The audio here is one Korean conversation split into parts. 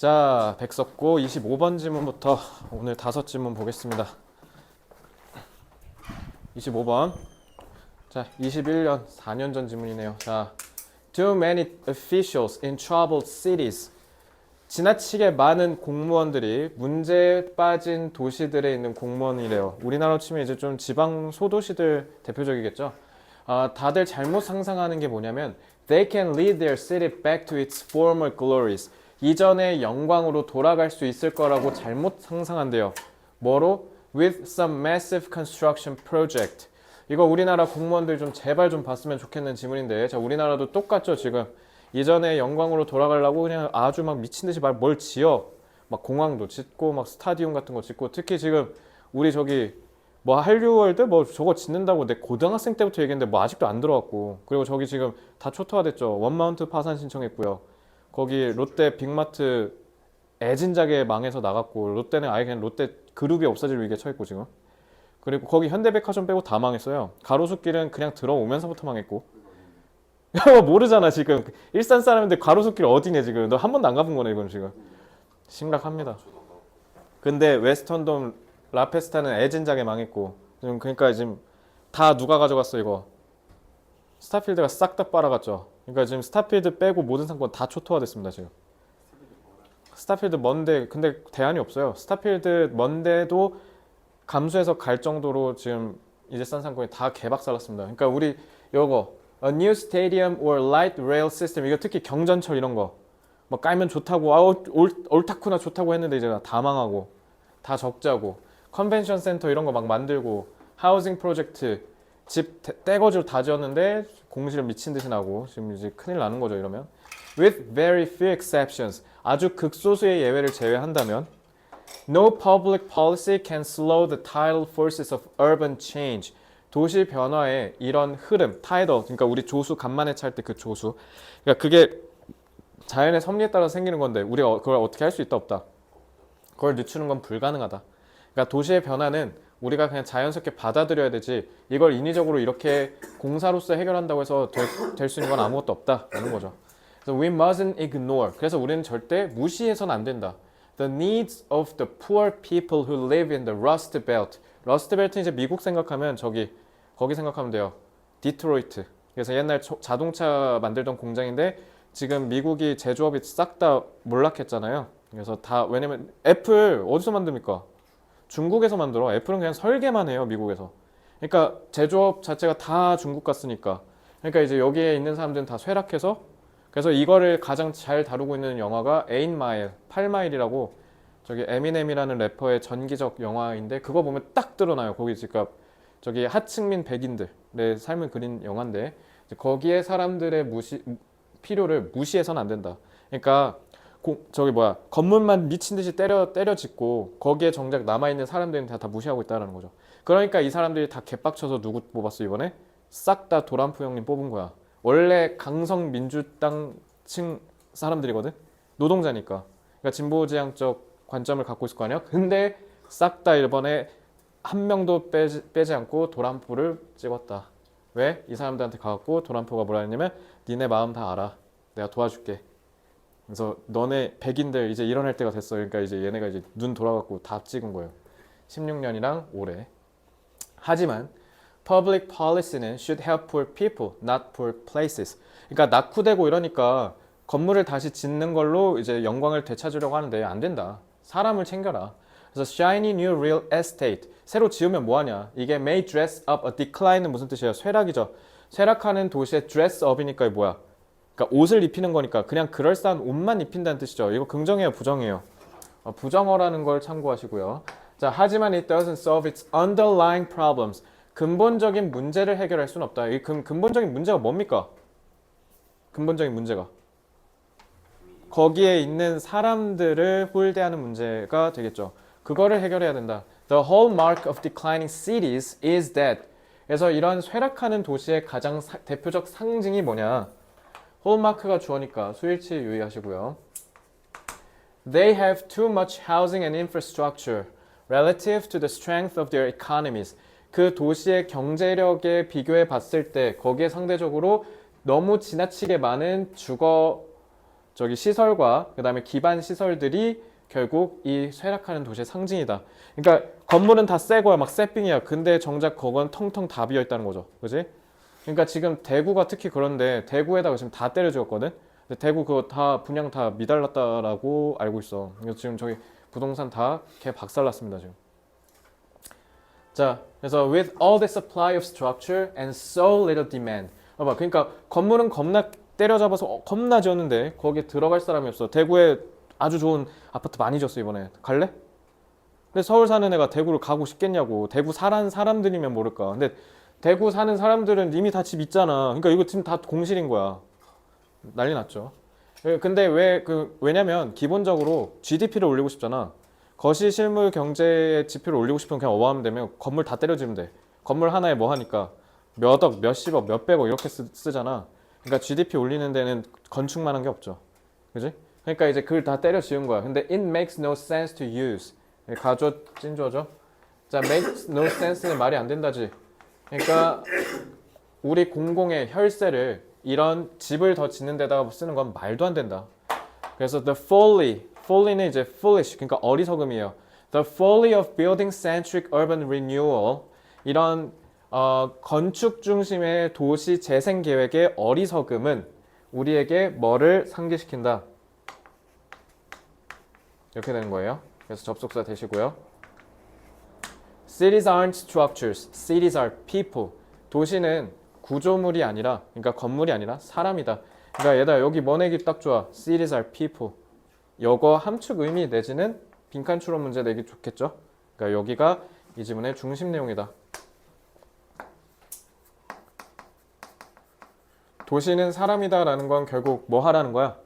자, 백석고 25번 지문부터 오늘 5지문 보겠습니다. 25번. 자, 21년 4년 전 지문이네요. 자, Too many officials in troubled cities. 지나치게 많은 공무원들이 문제에 빠진 도시들에 있는 공무원이래요. 우리나라로 치면 이제 좀 지방 소도시들 대표적이겠죠. 다들 잘못 상상하는 게 뭐냐면 They can lead their city back to its former glories. 이전의 영광으로 돌아갈 수 있을 거라고 잘못 상상한대요. 뭐로? With some massive construction project. 이거 우리나라 공무원들 좀 제발 좀 봤으면 좋겠는 지문인데, 자, 우리나라도 똑같죠 지금. 이전의 영광으로 돌아가려고 그냥 아주 막 미친 듯이 막 뭘 지어. 막 공항도 짓고 막 스타디움 같은 거 짓고, 특히 지금 우리 저기 뭐 한류월드 뭐 저거 짓는다고 내 고등학생 때부터 얘기했는데 뭐 아직도 안 들어왔고, 그리고 저기 지금 다 초토화됐죠. 원마운트 파산 신청했고요. 거기 롯데 빅마트 애진작에 망해서 나갔고, 롯데는 아예 그냥 롯데 그룹이 없어질 위기에 처했고 지금. 그리고 거기 현대백화점 빼고 다 망했어요. 가로수길은 그냥 들어오면서부터 망했고. 모르잖아 지금. 일산 사람인데 가로수길 어디냐 지금. 너 한 번도 안 가본 거네 이건 지금. 심각합니다. 근데 웨스턴돔 라페스타는 애진작에 망했고, 지금 그러니까 지금 다 누가 가져갔어 이거. 스타필드가 싹 다 빨아갔죠. 그러니까 지금 스타필드 빼고 모든 상권 다 초토화됐습니다 지금. 스타필드 먼데 근데 대안이 없어요. 스타필드 먼데도 감수해서 갈 정도로 지금 이제 싼 상권이 다 개박살났습니다. 그러니까 우리 요거 A new stadium or light rail system, 이거 특히 경전철 이런 거 뭐 깔면 좋다고, 옳다쿠나 좋다고 했는데 이제 다 망하고 다 적자고, 컨벤션 센터 이런 거 막 만들고, 하우징 프로젝트 집 떼거지로 다 지었는데 공실 미친 듯이 나고, 지금 이제 큰일 나는 거죠 이러면. With very few exceptions, 아주 극소수의 예외를 제외한다면 No public policy can slow the tidal forces of urban change. 도시 변화의 이런 흐름, tidal, 그러니까 우리 조수 간만에 찰 때 그 조수. 그러니까 그게 자연의 섭리에 따라 생기는 건데 우리가 그걸 어떻게 할 수 있다 없다. 그걸 늦추는 건 불가능하다. 그러니까 도시의 변화는 우리가 그냥 자연스럽게 받아들여야 되지, 이걸 인위적으로 이렇게 공사로서 해결한다고 해서 될 수 있는 건 아무것도 없다라는 거죠. 그래서 we mustn't ignore. 그래서 우리는 절대 무시해서는 안 된다. The needs of the poor people who live in the Rust Belt. 러스트 벨트 이제 미국 생각하면 거기 생각하면 돼요. 디트로이트. 그래서 옛날 자동차 만들던 공장인데 지금 미국이 제조업이 싹 다 몰락했잖아요. 그래서 다, 왜냐면 애플 어디서 만듭니까? 중국에서 만들어. 애플은 그냥 설계만 해요, 미국에서. 그러니까 제조업 자체가 다 중국 갔으니까. 그러니까 이제 여기에 있는 사람들은 다 쇠락해서, 그래서 이거를 가장 잘 다루고 있는 영화가 8마일, 8마일이라고 저기 에미넴이라는 래퍼의 전기적 영화인데, 그거 보면 딱 드러나요. 거기 지금 저기 하층민 백인들의 삶을 그린 영화인데, 거기에 사람들의 필요를 무시해서는 안 된다. 그러니까 저기 뭐야, 건물만 미친 듯이 때려 짓고 거기에 정작 남아 있는 사람들은 다 무시하고 있다라는 거죠. 그러니까 이 사람들이 다 개빡쳐서 누구 뽑았어 이번에? 싹 다 도란프 형님 뽑은 거야. 원래 강성 민주당층 사람들이거든. 노동자니까. 그러니까 진보지향적 관점을 갖고 있을 거 아니야. 근데 싹 다 이번에 한 명도 빼지 않고 도란프를 찍었다. 왜? 이 사람들한테 가갖고 도란프가 뭐라 했냐면, 니네 마음 다 알아. 내가 도와줄게. 그래서 너네 백인들 이제 일어날 때가 됐어. 그러니까 이제 얘네가 이제 눈 돌아갖고 다 찍은 거예요. 16년이랑 올해. 하지만 public policy는 should help poor people, not poor places. 그러니까 낙후되고 이러니까 건물을 다시 짓는 걸로 이제 영광을 되찾으려고 하는데 안 된다. 사람을 챙겨라. 그래서 shiny new real estate. 새로 지으면 뭐하냐. 이게 may dress up a decline은 무슨 뜻이에요? 쇠락이죠. 쇠락하는 도시의 dress up이니까 뭐야? 그러니까 옷을 입히는 거니까 그냥 그럴싸한 옷만 입힌다는 뜻이죠. 이거 긍정이에요, 부정이에요? 부정어라는 걸 참고하시고요. 자, 하지만 it doesn't solve its underlying problems. 근본적인 문제를 해결할 수는 없다. 이 근본적인 문제가 뭡니까? 근본적인 문제가 거기에 있는 사람들을 홀대하는 문제가 되겠죠. 그거를 해결해야 된다. The hallmark of declining cities is that. 그래서 이런 쇠락하는 도시의 가장 대표적 상징이 뭐냐? 홀마크가 주어니까 수일치 유의하시고요. They have too much housing and infrastructure relative to the strength of their economies. 그 도시의 경제력에 비교해 봤을 때 거기에 상대적으로 너무 지나치게 많은 주거 저기 시설과 그다음에 기반 시설들이 결국 이 쇠락하는 도시의 상징이다. 그러니까 건물은 다 새 거야, 막 새삥이야. 근데 정작 그건 텅텅 다 비어 있다는 거죠, 그지? 그러니까 지금 대구가 특히 그런데 대구에다가 지금 다 때려 지었거든. 근데 대구 그거 다 분양 다 미달났다라고 알고 있어. 그래서 지금 저기 부동산 다 개 박살났습니다 지금. 자, 그래서 with all the supply of structure and so little demand. 봐봐, 그러니까 건물은 겁나 때려잡아서 겁나 지었는데 거기에 들어갈 사람이 없어. 대구에 아주 좋은 아파트 많이 지었어 이번에. 갈래? 근데 서울 사는 애가 대구를 가고 싶겠냐고. 대구 사는 사람들이면 모를까. 근데 대구 사는 사람들은 이미 다 집 있잖아. 그러니까 이거 지금 다 공실인 거야. 난리 났죠. 근데 왜냐면 기본적으로 GDP를 올리고 싶잖아. 거시 실물 경제의 지표를 올리고 싶으면 그냥 어바하면 되면 건물 다 때려지면 돼. 건물 하나에 뭐 하니까 몇억, 몇십억, 몇백억 이렇게 쓰잖아. 그러니까 GDP 올리는 데는 건축만 한 게 없죠. 그지? 그러니까 이제 그걸 다 때려 지은 거야. 근데 it makes no sense to use. 가조 찐조죠. 자, makes no sense는 말이 안 된다지. 그러니까 우리 공공의 혈세를 이런 집을 더 짓는 데다가 쓰는 건 말도 안 된다. 그래서 the folly는 이제 foolish, 그러니까 어리석음이에요. The folly of building centric urban renewal, 이런 건축 중심의 도시 재생 계획의 어리석음은 우리에게 뭐를 상기시킨다. 이렇게 되는 거예요. 그래서 접속사 되시고요. Cities aren't structures, cities are people. 도시는 구조물이 아니라, 그러니까 건물이 아니라 사람이다. 그러니까 얘들아 여기 뭐 내기 딱 좋아. Cities are people. 요거 함축 의미 내지는 빈칸 추론 문제 내기 좋겠죠. 그러니까 여기가 이 지문의 중심 내용이다. 도시는 사람이다 라는 건 결국 뭐 하라는 거야?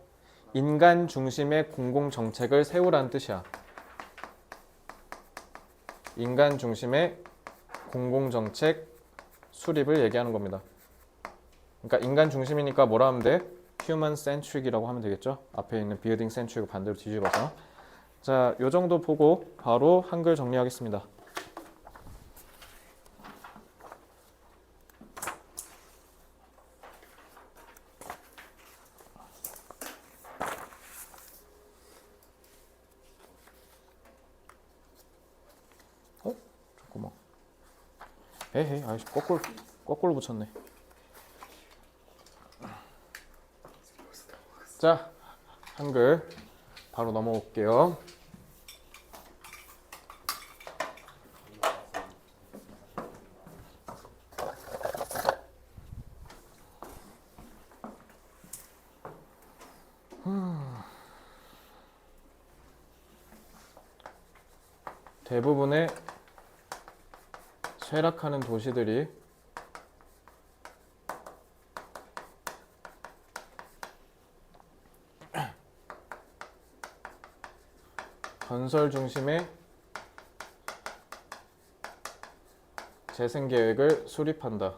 인간 중심의 공공정책을 세우라는 뜻이야. 인간 중심의 공공정책 수립을 얘기하는 겁니다. 그러니까 인간 중심이니까 뭐라 하면 돼? human centric이라고 하면 되겠죠? 앞에 있는 building centric을 반대로 뒤집어서. 자, 요 정도 보고 바로 한글 정리하겠습니다. 잠깐만. 에헤이, 아이씨, 거꾸로 붙였네. 자, 한글 바로 넘어올게요. 대부분의 쇠락하는 도시들이 건설 중심의 재생 계획을 수립한다.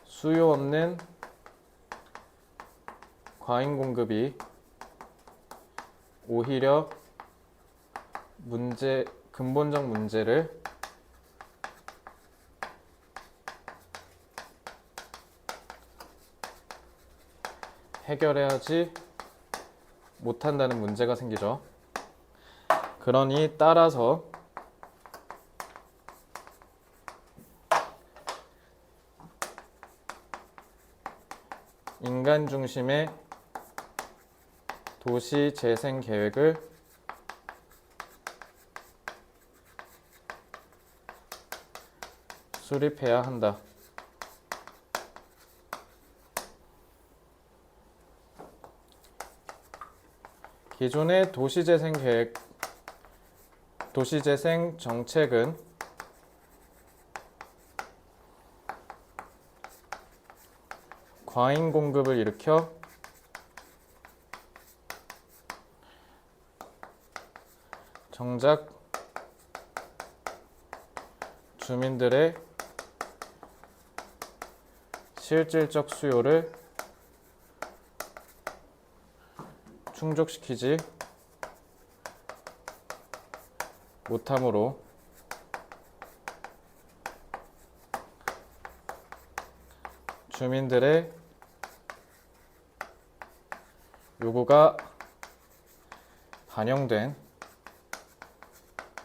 수요 없는 과잉 공급이 오히려 근본적 문제를 해결해야지 못한다는 문제가 생기죠. 그러니 따라서 인간 중심의 도시 재생 계획을 수립해야 한다. 기존의 도시재생 정책은 과잉 공급을 일으켜 정작 주민들의 실질적 수요를 충족시키지 못하므로 주민들의 요구가 반영된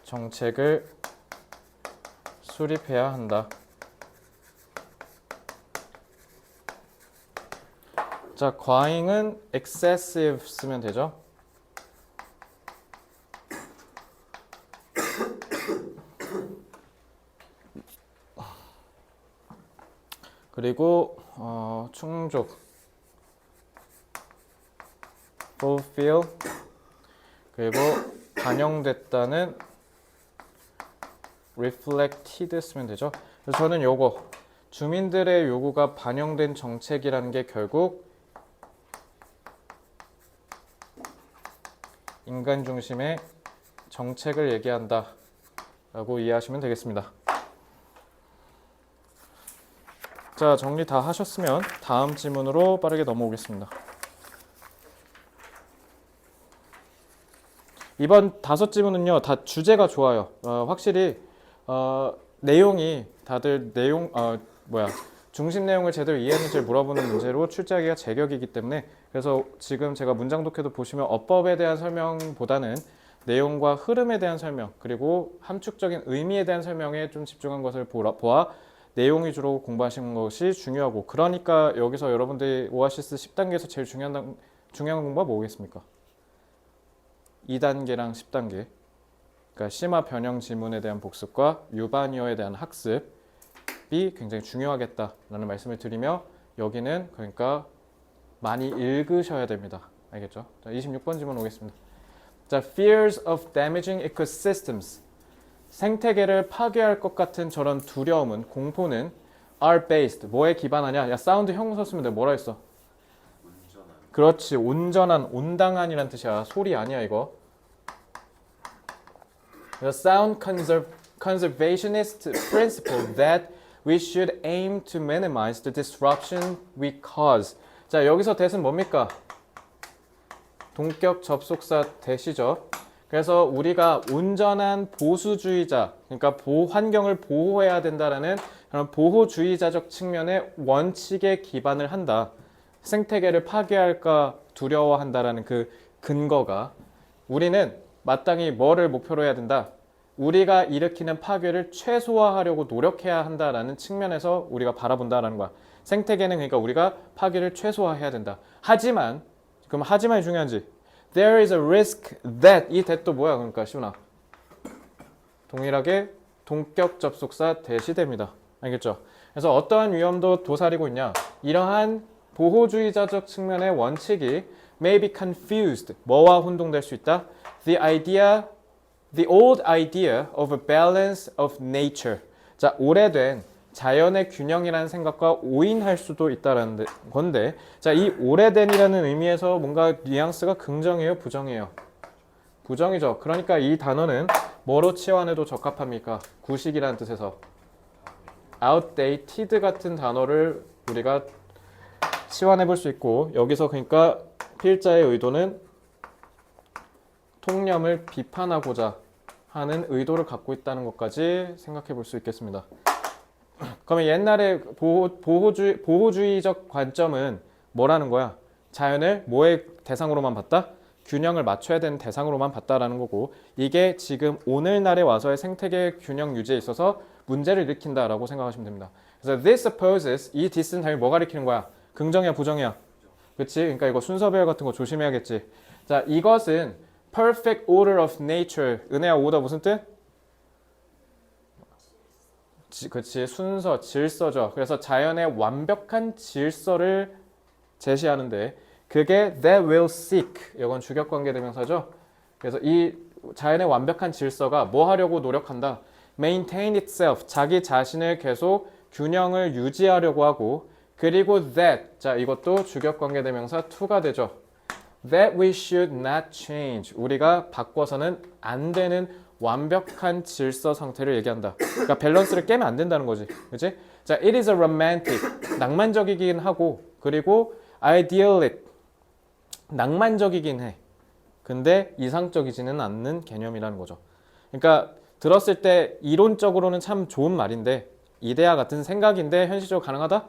정책을 수립해야 한다. 자, 과잉은 excessive 쓰면 되죠. 그리고 충족 fulfill 그리고 반영됐다는 reflected 쓰면 되죠. 그래서 저는 요거 주민들의 요구가 반영된 정책이라는 게 결국 인간 중심의 정책을 얘기한다 라고 이해하시면 되겠습니다. 자, 정리 다 하셨으면 다음 질문으로 빠르게 넘어오겠습니다. 이번 5질문은요 다 주제가 좋아요. 확실히 내용이 다들 중심 내용을 제대로 이해했는지 물어보는 문제로 출제하기가 제격이기 때문에, 그래서 지금 제가 문장 독해도 보시면 어법에 대한 설명보다는 내용과 흐름에 대한 설명, 그리고 함축적인 의미에 대한 설명에 좀 집중한 것을 보아 내용 위주로 공부하시는 것이 중요하고, 그러니까 여기서 여러분들이 오아시스 10단계에서 제일 중요한 공부가 뭐겠습니까? 2단계랑 10단계, 그러니까 심화 변형 지문에 대한 복습과 유반이어에 대한 학습이 굉장히 중요하겠다라는 말씀을 드리며, 여기는 그러니까 많이 읽으셔야 됩니다. 알겠죠? 자, 26번 질문 오겠습니다. 자, fears of damaging ecosystems. 생태계를 파괴할 것 같은 저런 두려움은, 공포는 are based. 뭐에 기반하냐? 야, 사운드 형용사 쓰면 돼. 뭐라 했어? 온전한. 그렇지. 온전한, 온당한이란 뜻이야. 소리 아니야, 이거. The sound conservationist principle that we should aim to minimize the disruption we cause. 자, 여기서 that은 뭡니까? 동격 접속사 that이죠. 그래서 우리가 온전한 보수주의자, 그러니까 환경을 보호해야 된다라는 그런 보호주의자적 측면의 원칙에 기반을 한다. 생태계를 파괴할까 두려워한다라는 그 근거가, 우리는 마땅히 뭐를 목표로 해야 된다? 우리가 일으키는 파괴를 최소화하려고 노력해야 한다라는 측면에서 우리가 바라본다라는 거야. 생태계는 그러니까 우리가 파괴를 최소화해야 된다. 하지만, 그럼 하지만이 중요한지. There is a risk that, 이 that도 뭐야? 그러니까 시훈아, 동일하게 동격 접속사 that이 됩니다. 알겠죠? 그래서 어떠한 위험도 도사리고 있냐? 이러한 보호주의자적 측면의 원칙이 may be confused, 뭐와 혼동될 수 있다? The old idea of a balance of nature. 자, 오래된 자연의 균형이라는 생각과 오인할 수도 있다는 건데, 자, 이 오래된이라는 의미에서 뭔가 뉘앙스가 긍정이에요, 부정이에요? 부정이죠. 그러니까 이 단어는 뭐로 치환해도 적합합니까? 구식이라는 뜻에서 outdated 같은 단어를 우리가 치환해 볼 수 있고, 여기서 그러니까 필자의 의도는 통념을 비판하고자 하는 의도를 갖고 있다는 것까지 생각해 볼 수 있겠습니다. 그러면 옛날에 보호주의적 관점은 뭐라는 거야? 자연을 뭐의 대상으로만 봤다? 균형을 맞춰야 되는 대상으로만 봤다라는 거고, 이게 지금 오늘날에 와서의 생태계 균형 유지에 있어서 문제를 일으킨다라고 생각하시면 됩니다. 그래서 this supposes, 이 this는 당연히 뭐가 일으키는 거야? 긍정이야, 부정이야? 그치? 그러니까 이거 순서배열 같은 거 조심해야겠지. 자, 이것은 perfect order of nature. 은혜야, order 무슨 뜻? 그치, 순서, 질서죠. 그래서 자연의 완벽한 질서를 제시하는데, 그게 that will seek, 이건 주격관계대명사죠. 그래서 이 자연의 완벽한 질서가 뭐 하려고 노력한다? maintain itself, 자기 자신을 계속 균형을 유지하려고 하고, 그리고 that, 자, 이것도 주격관계대명사 to가 되죠. that we should not change, 우리가 바꿔서는 안 되는 완벽한 질서 상태를 얘기한다. 그러니까 밸런스를 깨면 안 된다는 거지. 그치? 자, it is a romantic, 낭만적이긴 하고, 그리고 idyllic, 낭만적이긴 해. 근데 이상적이지는 않는 개념이라는 거죠. 그러니까 들었을 때 이론적으로는 참 좋은 말인데, 이데아 같은 생각인데 현실적으로 가능하다?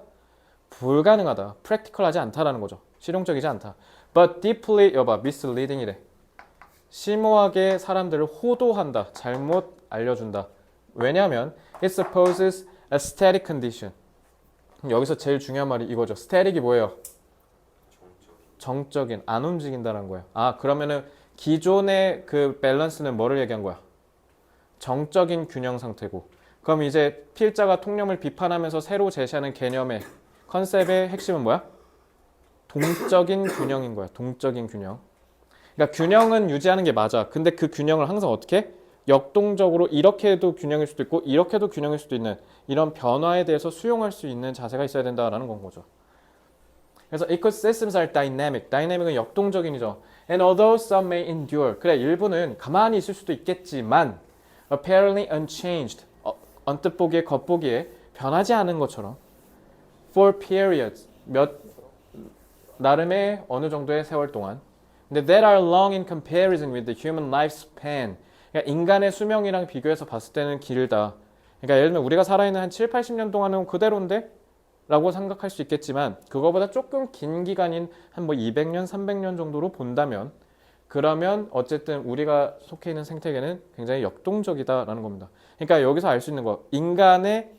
불가능하다. practical하지 않다라는 거죠. 실용적이지 않다. But deeply 여봐 misleading이래. 심오하게 사람들을 호도한다. 잘못 알려준다. 왜냐하면 it supposes a static condition. 여기서 제일 중요한 말이 이거죠. static이 뭐예요? 정적인, 안 움직인다는 거예요. 아, 그러면은 기존의 그 밸런스는 뭐를 얘기한 거야? 정적인 균형 상태고. 그럼 이제 필자가 통념을 비판하면서 새로 제시하는 개념의 컨셉의 핵심은 뭐야? 동적인 균형인 거야. 동적인 균형. 그러니까 균형은 유지하는 게 맞아. 근데 그 균형을 항상 어떻게? 역동적으로 이렇게 해도 균형일 수도 있고 이렇게 해도 균형일 수도 있는 이런 변화에 대해서 수용할 수 있는 자세가 있어야 된다라는 건 거죠. 그래서 ecosystems are dynamic. dynamic은 역동적인이죠. And although some may endure. 그래, 일부는 가만히 있을 수도 있겠지만 apparently unchanged. 언뜻 보기에 겉보기에 변하지 않은 것처럼 for periods. 나름의 어느 정도의 세월 동안. 근데 that are long in comparison with the human lifespan. 그러니까 인간의 수명이랑 비교해서 봤을 때는 길다. 그러니까 예를 들면 우리가 살아있는 한 7, 80년 동안은 그대로인데? 라고 생각할 수 있겠지만 그거보다 조금 긴 기간인 한 뭐 200년, 300년 정도로 본다면 그러면 어쨌든 우리가 속해 있는 생태계는 굉장히 역동적이다라는 겁니다. 그러니까 여기서 알 수 있는 거 인간의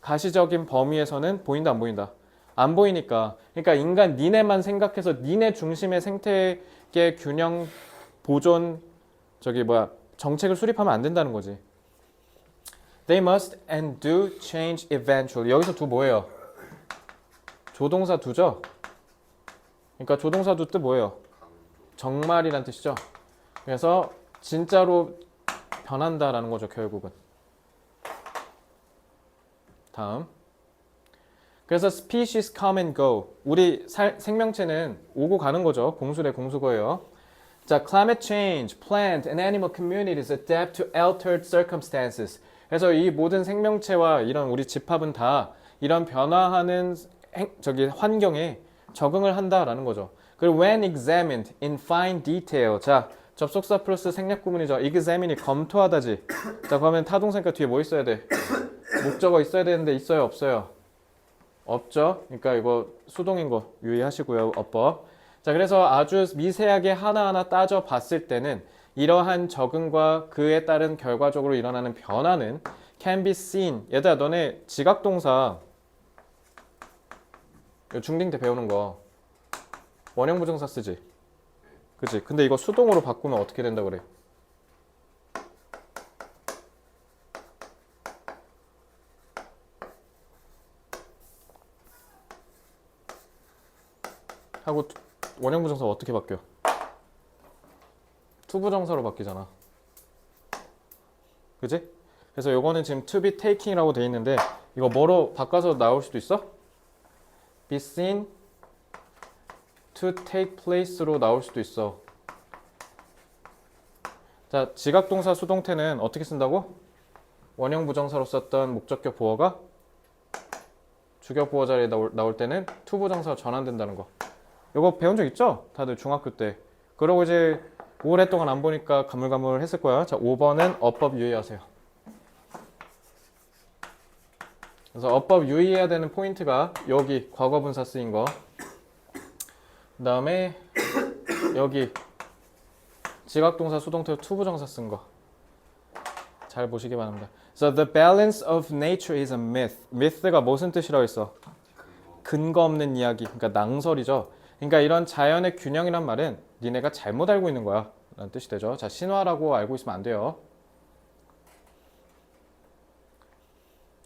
가시적인 범위에서는 보인다 안 보인다? 안 보이니까 그러니까 인간 니네만 생각해서 니네 중심의 생태계 균형 보존 정책을 수립하면 안 된다는 거지. They must and do change eventually. 여기서 do 뭐예요? 조동사 do죠? 그러니까 조동사 do 뜻 뭐예요? 정말이란 뜻이죠. 그래서 진짜로 변한다라는 거죠, 결국은. 다음. 그래서 species come and go. 우리 생명체는 오고 가는 거죠. 공수래 공수거예요. 자, climate change, plant and animal communities adapt to altered circumstances. 그래서 이 모든 생명체와 이런 우리 집합은 다 이런 변화하는 환경에 적응을 한다라는 거죠. 그리고 when examined in fine detail. 자, 접속사 플러스 생략 구문이죠. examine이 검토하다지. 자, 그러면 타동사니까 뒤에 뭐 있어야 돼? 목적어 있어야 되는데 있어요, 없어요? 없죠. 그러니까 이거 수동인 거 유의하시고요, 어법. 자, 그래서 아주 미세하게 하나하나 따져 봤을 때는 이러한 적응과 그에 따른 결과적으로 일어나는 변화는 can be seen. 얘들아, 너네 지각동사 중딩 때 배우는 거 원형 부정사 쓰지? 그치? 근데 이거 수동으로 바꾸면 어떻게 된다 그래? 하고 원형 부정사 어떻게 바뀌어? 투부정사로 바뀌잖아. 그치? 그래서 요거는 지금 to be taking이라고 돼 있는데 이거 뭐로 바꿔서 나올 수도 있어? be seen to take place로 나올 수도 있어. 자, 지각동사 수동태는 어떻게 쓴다고? 원형 부정사로 썼던 목적격 보어가 주격 보어 자리에 나올 때는 to 부정사로 전환된다는 거. 요거 배운 적 있죠? 다들 중학교 때. 그러고 이제 오랫동안 안 보니까 가물가물 했을 거야. 자, 5번은 어법 유의하세요. 그래서 어법 유의해야 되는 포인트가 여기 과거분사 쓰인 거. 그 다음에 여기 지각동사 수동태 투부정사 쓴 거. 잘 보시기 바랍니다. So the balance of nature is a myth. myth가 무슨 뜻이라고 했어? 근거 없는 이야기. 그러니까 낭설이죠. 그러니까 이런 자연의 균형이란 말은 니네가 잘못 알고 있는 거야 라는 뜻이 되죠. 자, 신화라고 알고 있으면 안 돼요.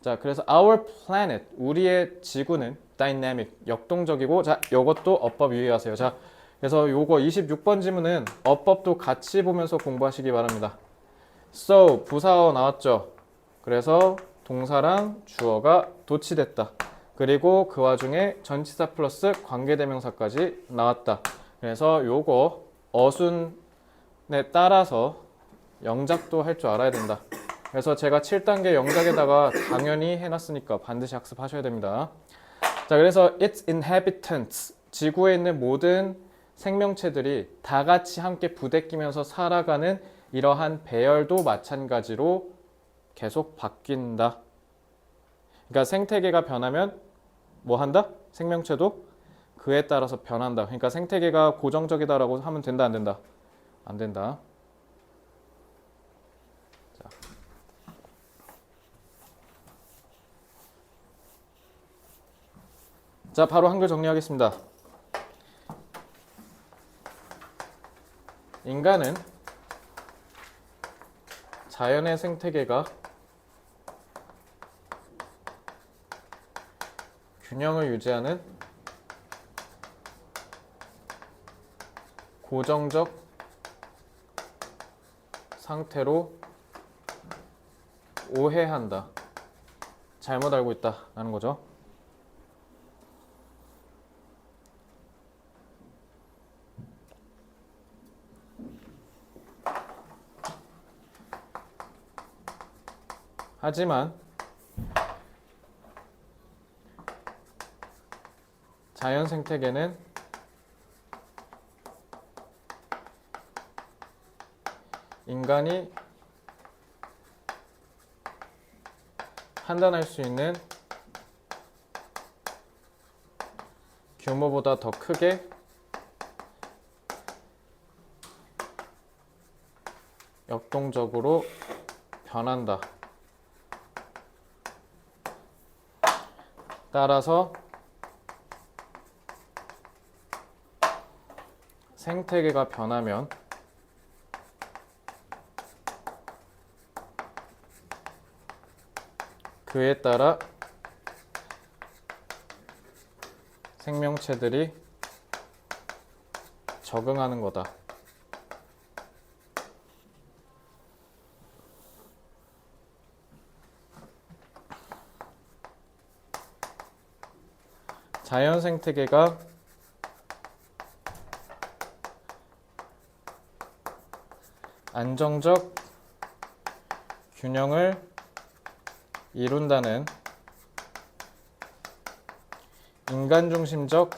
자, 그래서 our planet, 우리의 지구는 dynamic, 역동적이고, 자, 요것도 어법 유의하세요. 자, 그래서 요거 26번 지문은 어법도 같이 보면서 공부하시기 바랍니다. So, 부사어 나왔죠. 그래서 동사랑 주어가 도치됐다. 그리고 그 와중에 전치사 플러스 관계대명사까지 나왔다. 그래서 요거 어순에 따라서 영작도 할 줄 알아야 된다. 그래서 제가 7단계 영작에다가 당연히 해놨으니까 반드시 학습하셔야 됩니다. 자, 그래서 its inhabitants, 지구에 있는 모든 생명체들이 다 같이 함께 부대끼면서 살아가는 이러한 배열도 마찬가지로 계속 바뀐다. 그러니까 생태계가 변하면 뭐 한다? 생명체도 그에 따라서 변한다. 그러니까 생태계가 고정적이다라고 하면 된다, 안 된다? 안 된다. 자. 자, 바로 한글 정리하겠습니다. 인간은 자연의 생태계가 균형을 유지하는 고정적 상태로 오해한다. 잘못 알고 있다라는 거죠. 하지만 자연 생태계는 인간이 판단할 수 있는 규모보다 더 크게 역동적으로 변한다. 따라서 생태계가 변하면 그에 따라 생명체들이 적응하는 거다. 자연 생태계가 안정적 균형을 이룬다는 인간 중심적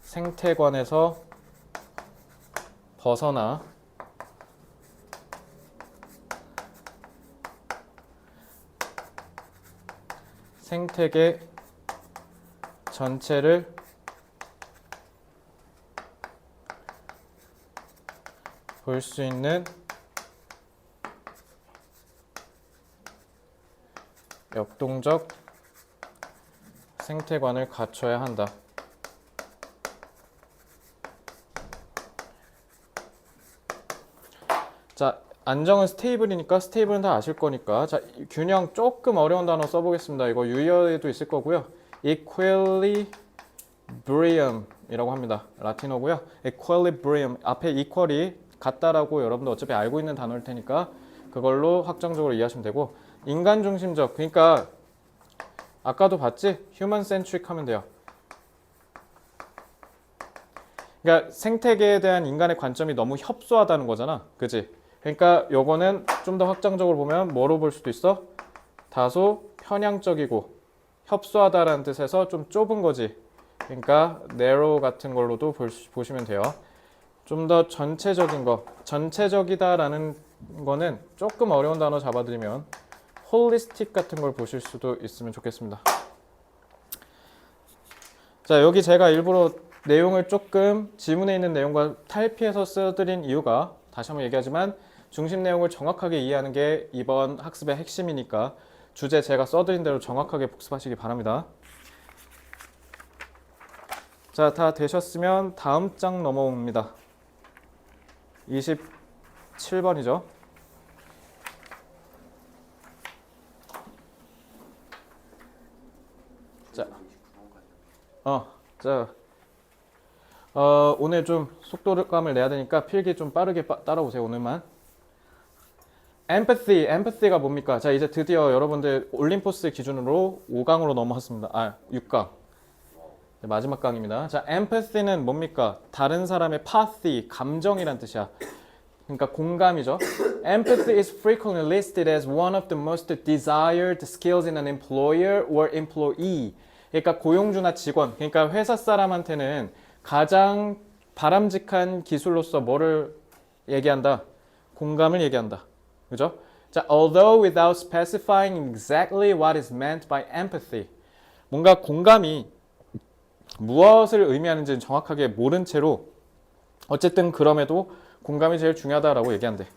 생태관에서 벗어나 생태계 전체를 볼 수 있는 역동적 생태관을 갖춰야 한다. 자, 안정은 스테이블이니까 스테이블은 다 아실 거니까. 자, 균형 조금 어려운 단어 써보겠습니다. 이거 유희어에도 있을 거고요. equilibrium이라고 합니다. 라틴어고요. equilibrium 앞에 equal이 같다라고 여러분도 어차피 알고 있는 단어일 테니까 그걸로 확정적으로 이해하시면 되고, 인간 중심적, 그러니까 아까도 봤지? human centric 하면 돼요. 그러니까 생태계에 대한 인간의 관점이 너무 협소하다는 거잖아. 그지? 그러니까 요거는 좀 더 확장적으로 보면 뭐로 볼 수도 있어? 다소 편향적이고 협소하다라는 뜻에서 좀 좁은 거지. 그러니까 narrow 같은 걸로도 보시면 돼요. 좀 더 전체적인 거, 전체적이다라는 거는 조금 어려운 단어 잡아드리면 holistic 같은 걸 보실 수도 있으면 좋겠습니다. 자, 여기 제가 일부러 내용을 조금 지문에 있는 내용과 탈피해서 써드린 이유가, 다시 한번 얘기하지만 중심 내용을 정확하게 이해하는 게 이번 학습의 핵심이니까 주제 제가 써드린 대로 정확하게 복습하시기 바랍니다. 자, 다 되셨으면 다음 장 넘어옵니다. 27번이죠. 자, 오늘 좀 속도감을 내야 되니까 필기 좀 빠르게 따라오세요. 오늘만. empathy가 뭡니까? 자, 이제 드디어 여러분들 올림포스 기준으로 5강으로 넘어왔습니다. 6강. 마지막 강입니다. 자, empathy는 뭡니까? 다른 사람의 pathy, 감정이란 뜻이야. 그러니까 공감이죠. Empathy is frequently listed as one of the most desired skills in an employer or employee. 그러니까 고용주나 직원, 그러니까 회사 사람한테는 가장 바람직한 기술로서 뭐를 얘기한다? 공감을 얘기한다. 그죠? 자, although without specifying exactly what is meant by empathy. 뭔가 공감이 무엇을 의미하는지는 정확하게 모른 채로 어쨌든 그럼에도 공감이 제일 중요하다라고 얘기한대.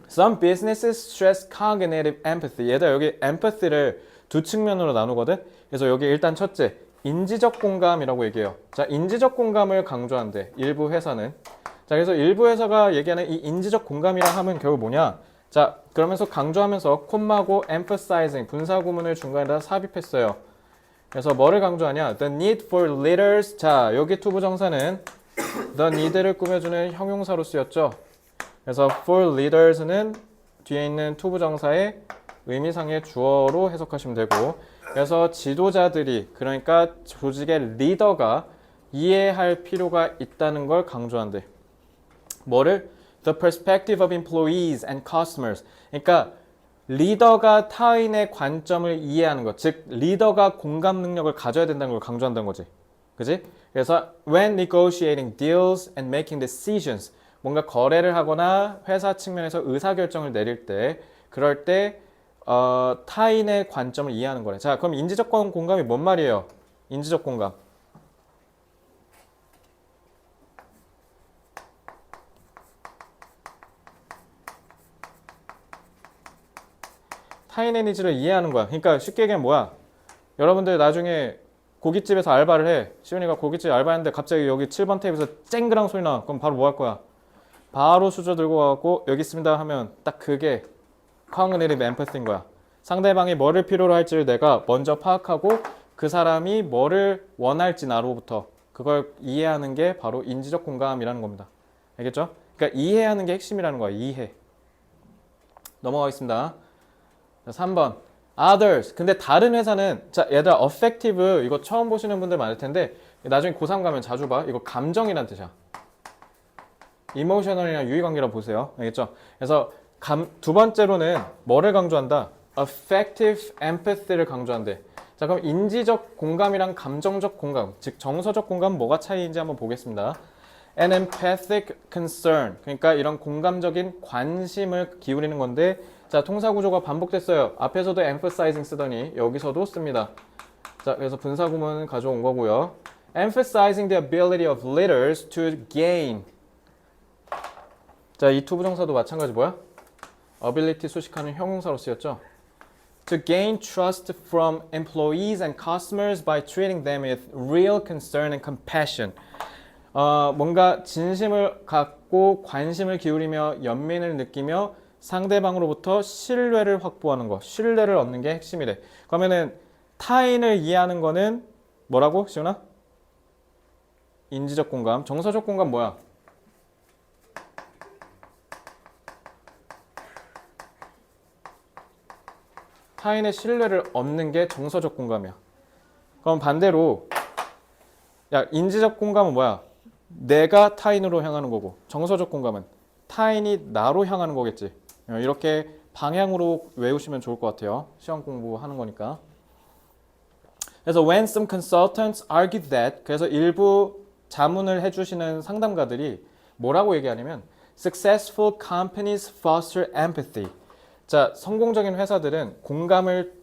Some businesses stress cognitive empathy. 얘들아 여기 empathy를 두 측면으로 나누거든. 그래서 여기 일단 첫째 인지적 공감이라고 얘기해요. 자, 인지적 공감을 강조한대. 일부 회사는. 자, 그래서 일부 회사가 얘기하는 이 인지적 공감이라 하면 결국 뭐냐? 자, 그러면서 강조하면서 콤마고 emphasizing 분사 구문을 중간에다 삽입했어요. 그래서 뭐를 강조하냐? The need for leaders. 자, 여기 투부정사는 the need를 꾸며주는 형용사로 쓰였죠. 그래서 for leaders는 뒤에 있는 투부정사의 의미상의 주어로 해석하시면 되고, 그래서 지도자들이, 그러니까 조직의 리더가 이해할 필요가 있다는 걸 강조한대. 뭐를? The perspective of employees and customers. 그러니까 리더가 타인의 관점을 이해하는 것, 즉 리더가 공감 능력을 가져야 된다는 걸 강조한다는 거지. 그지? 그래서 when negotiating deals and making decisions, 뭔가 거래를 하거나 회사 측면에서 의사결정을 내릴 때, 그럴 때 타인의 관점을 이해하는 거래. 자, 그럼 인지적 공감이 뭔 말이에요? 인지적 공감. 타인의 니즈를 이해하는 거야. 그러니까 쉽게 얘기하면 뭐야? 여러분들 나중에 고깃집에서 알바를 해. 시훈이가 고깃집 알바했는데 갑자기 여기 7번 테이블에서 쨍그랑 소리 나. 그럼 바로 뭐 할 거야? 바로 수저 들고 가고 여기 있습니다 하면 딱 그게 cognitive empathy인 거야. 상대방이 뭐를 필요로 할지를 내가 먼저 파악하고 그 사람이 뭐를 원할지 나로부터 그걸 이해하는 게 바로 인지적 공감이라는 겁니다. 알겠죠? 그러니까 이해하는 게 핵심이라는 거야. 이해. 넘어가겠습니다. 3번 others. 근데 다른 회사는 자 얘들아 affective 이거 처음 보시는 분들 많을 텐데 나중에 고3 가면 자주 봐. 이거 감정이란 뜻이야. emotional이랑 유의관계라 보세요. 알겠죠? 그래서 두 번째로는 뭐를 강조한다? affective empathy를 강조한대. 자 그럼 인지적 공감이랑 감정적 공감, 즉 정서적 공감 뭐가 차이인지 한번 보겠습니다. An empathic concern. 그러니까 이런 공감적인 관심을 기울이는 건데 자, 통사 구조가 반복됐어요. 앞에서도 emphasizing 쓰더니 여기서도 씁니다. 자, 그래서 분사 구문 가져온 거고요. Emphasizing the ability of leaders to gain. 자, 이 투부정사도 마찬가지 뭐야? ability 수식하는 형용사로 쓰였죠. To gain trust from employees and customers by treating them with real concern and compassion. 뭔가 진심을 갖고 관심을 기울이며 연민을 느끼며 상대방으로부터 신뢰를 확보하는 거, 신뢰를 얻는 게 핵심이래. 그러면은 타인을 이해하는 거는 뭐라고, 시훈아? 인지적 공감. 정서적 공감 뭐야? 타인의 신뢰를 얻는 게 정서적 공감이야. 그럼 반대로 야, 인지적 공감은 뭐야? 내가 타인으로 향하는 거고 정서적 공감은 타인이 나로 향하는 거겠지. 이렇게 방향으로 외우시면 좋을 것 같아요. 시험 공부하는 거니까. 그래서 when some consultants argue that, 그래서 일부 자문을 해주시는 상담가들이 뭐라고 얘기하냐면 successful companies foster empathy. 자, 성공적인 회사들은 공감을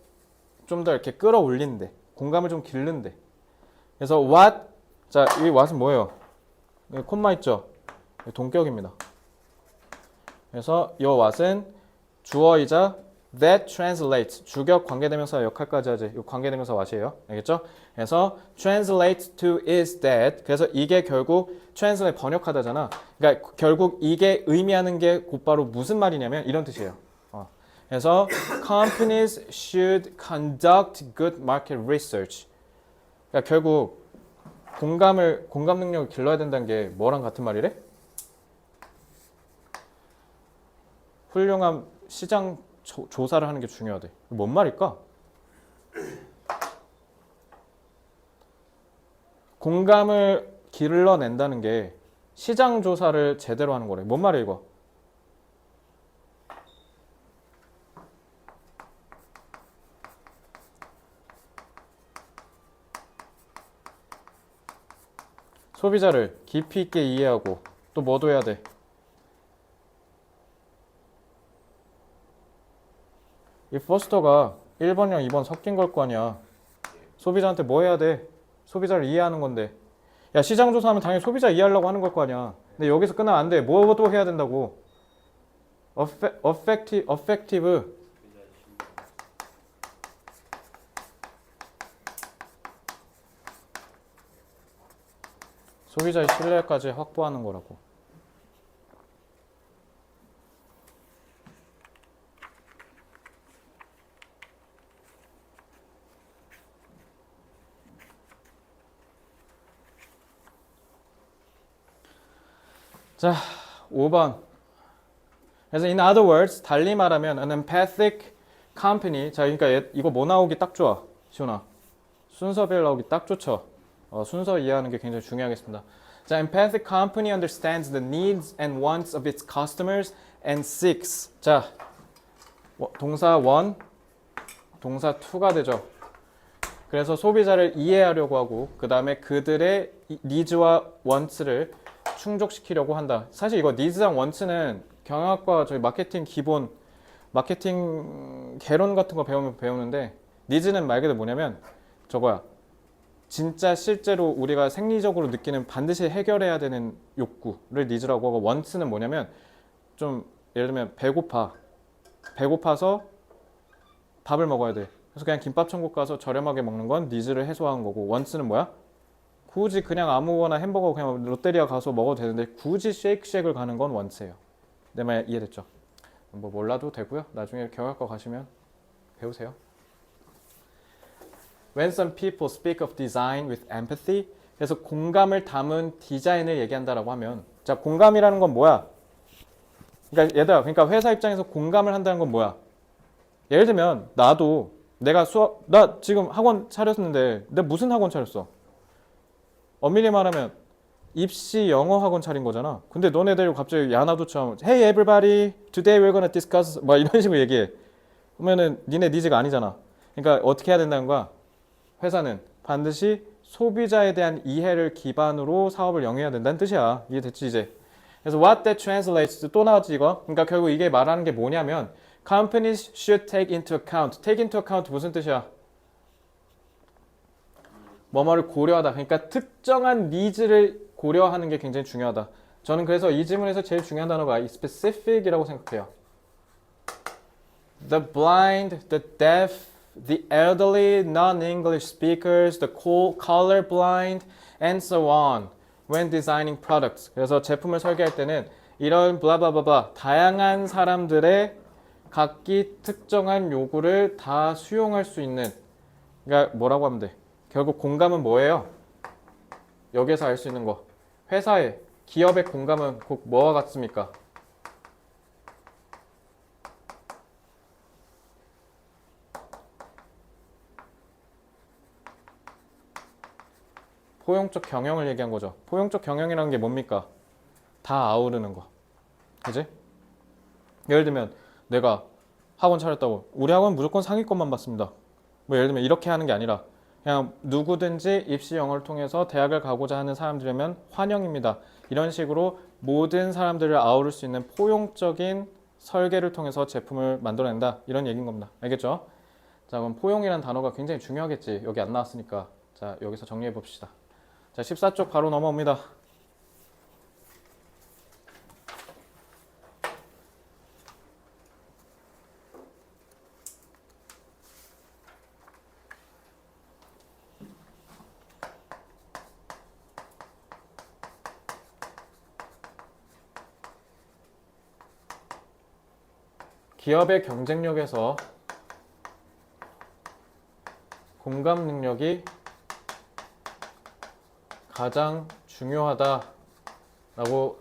좀 더 이렇게 끌어올린대. 공감을 좀 기른대. 그래서 what, 자, 이 what은 뭐예요? 콤마 있죠? 동격입니다. 그래서 이 what은 주어이자 that translates, 주격 관계대명사 역할까지 하지. 이 관계대명사 what이에요. 알겠죠? 그래서 translate to is that. 그래서 이게 결국 translate 번역하다잖아. 그러니까 결국 이게 의미하는 게 곧바로 무슨 말이냐면 이런 뜻이에요. 그래서 companies should conduct good market research. 그러니까 결국 공감 능력을 길러야 된다는 게 뭐랑 같은 말이래? 훌륭한 시장 조사를 하는 게 중요하대. 뭔 말일까? 공감을 길러낸다는 게 시장 조사를 제대로 하는 거래. 뭔 말이야 이거? 소비자를 깊이 있게 이해하고 또 뭐도 해야 돼? 이 포스터가 1번이랑 2번 섞인 걸 거 아니야. 소비자한테 뭐 해야 돼? 소비자를 이해하는 건데. 야, 시장 조사하면 당연히 소비자 이해하려고 하는 걸 거 아니야. 근데 여기서 끝나면 안 돼. 뭐도 해야 된다고. effective 소비자의 신뢰까지 확보하는 거라고. 자, 5번. 그래서 in other words, 달리 말하면 an empathic company. 자, 그러니까 이거 뭐 나오기 딱 좋아. 시훈아. 순서별 나오기 딱 좋죠. 순서 이해하는 게 굉장히 중요하겠습니다. 자, empathic company understands the needs and wants of its customers and seeks. 자, 동사 1, 동사 2가 되죠. 그래서 소비자를 이해하려고 하고 그 다음에 그들의 needs와 wants를 충족시키려고 한다. 사실 이거 needs랑 wants는 경영학과 저희 마케팅 기본 마케팅 개론 같은 거 배우는데 needs는 말 그대로 뭐냐면 저거야. 진짜 실제로 우리가 생리적으로 느끼는 반드시 해결해야 되는 욕구를 needs라고 하고 wants는 뭐냐면 좀 예를 들면 배고파서 밥을 먹어야 돼. 그래서 그냥 김밥 천국 가서 저렴하게 먹는 건 needs를 해소하는 거고 wants는 뭐야? 굳이 그냥 아무거나 햄버거 그냥 롯데리아 가서 먹어도 되는데 굳이 쉐이크쉑을 가는 건 wants예요. 내 말 이해됐죠? 뭐 몰라도 되고요. 나중에 경영학과 가시면 배우세요. When some people speak of design with empathy, 그래서 공감을 담은 디자인을 얘기한다라고 하면, 자, 공감이라는 건 뭐야? 그러니까 얘들아, 그러니까 회사 입장에서 공감을 한다는 건 뭐야? 예를 들면 나도 나 지금 학원 차렸는데 내가 무슨 학원 차렸어? 엄밀히 말하면 입시 영어 학원 차린 거잖아. 근데 너네들 갑자기 야나도처럼 Hey everybody, today we're gonna discuss 막 이런 식으로 얘기해. 그러면은 니네 니즈가 아니잖아. 그러니까 어떻게 해야 된다는 거야? 회사는 반드시 소비자에 대한 이해를 기반으로 사업을 영위해야 된다는 뜻이야. 이해됐지 이제? 그래서 what that translates 또 나왔지 이거? 그러니까 결국 이게 말하는 게 뭐냐면 companies should take into account. take into account 무슨 뜻이야? 뭐뭐를 고려하다. 그러니까 특정한 니즈를 고려하는 게 굉장히 중요하다. 저는 그래서 이 지문에서 제일 중요한 단어가 이 specific이라고 생각해요. The blind, the deaf, the elderly, non-English speakers, the color blind, and so on. When designing products. 그래서 제품을 설계할 때는 이런 블라블라블라 다양한 사람들의 각기 특정한 요구를 다 수용할 수 있는. 그러니까 뭐라고 하면 돼? 결국 공감은 뭐예요? 여기에서 알 수 있는 거. 회사의, 기업의 공감은 곧 뭐와 같습니까? 포용적 경영을 얘기한 거죠. 포용적 경영이라는 게 뭡니까? 다 아우르는 거. 그지? 예를 들면 내가 학원 차렸다고 우리 학원 무조건 상위권만 받습니다. 뭐 예를 들면 이렇게 하는 게 아니라 그냥 누구든지 입시 영어를 통해서 대학을 가고자 하는 사람들이면 환영입니다. 이런 식으로 모든 사람들을 아우를 수 있는 포용적인 설계를 통해서 제품을 만들어낸다. 이런 얘기인 겁니다. 알겠죠? 자, 그럼 포용이라는 단어가 굉장히 중요하겠지. 여기 안 나왔으니까. 자, 여기서 정리해 봅시다. 자, 14쪽 바로 넘어옵니다. 기업의 경쟁력에서 공감 능력이 가장 중요하다라고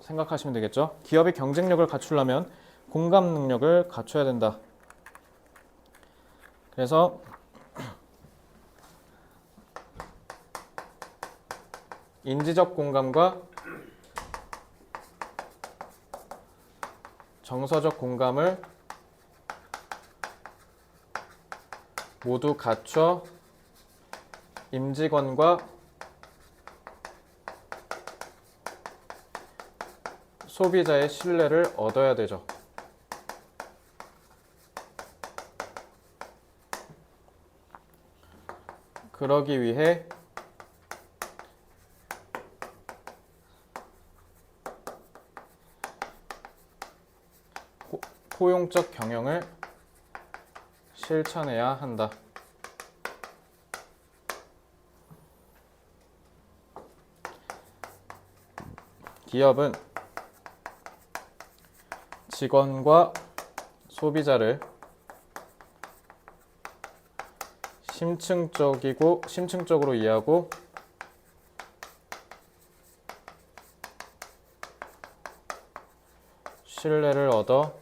생각하시면 되겠죠. 기업의 경쟁력을 갖추려면 공감 능력을 갖춰야 된다. 그래서 인지적 공감과 정서적 공감을 모두 갖춰 임직원과 소비자의 신뢰를 얻어야 되죠. 그러기 위해 포용적 경영을 실천해야 한다. 기업은 직원과 소비자를 심층적으로 이해하고 신뢰를 얻어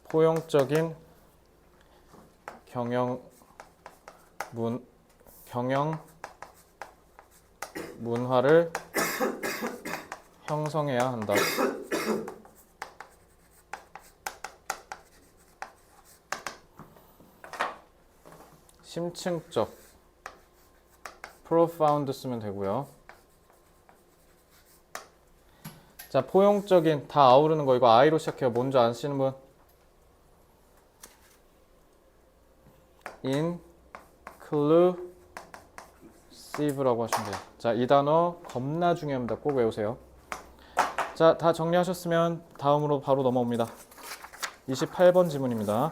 포용적인 경영 문화를 형성해야 한다. 심층적, profound 쓰면 되고요. 자, 포용적인 다 아우르는 거 이거 I로 시작해요. 뭔지 아시는 분? inclusive라고 하시면 돼요. 자, 이 단어 겁나 중요합니다. 꼭 외우세요. 자, 다 정리하셨으면 다음으로 바로 넘어옵니다. 28번 지문입니다.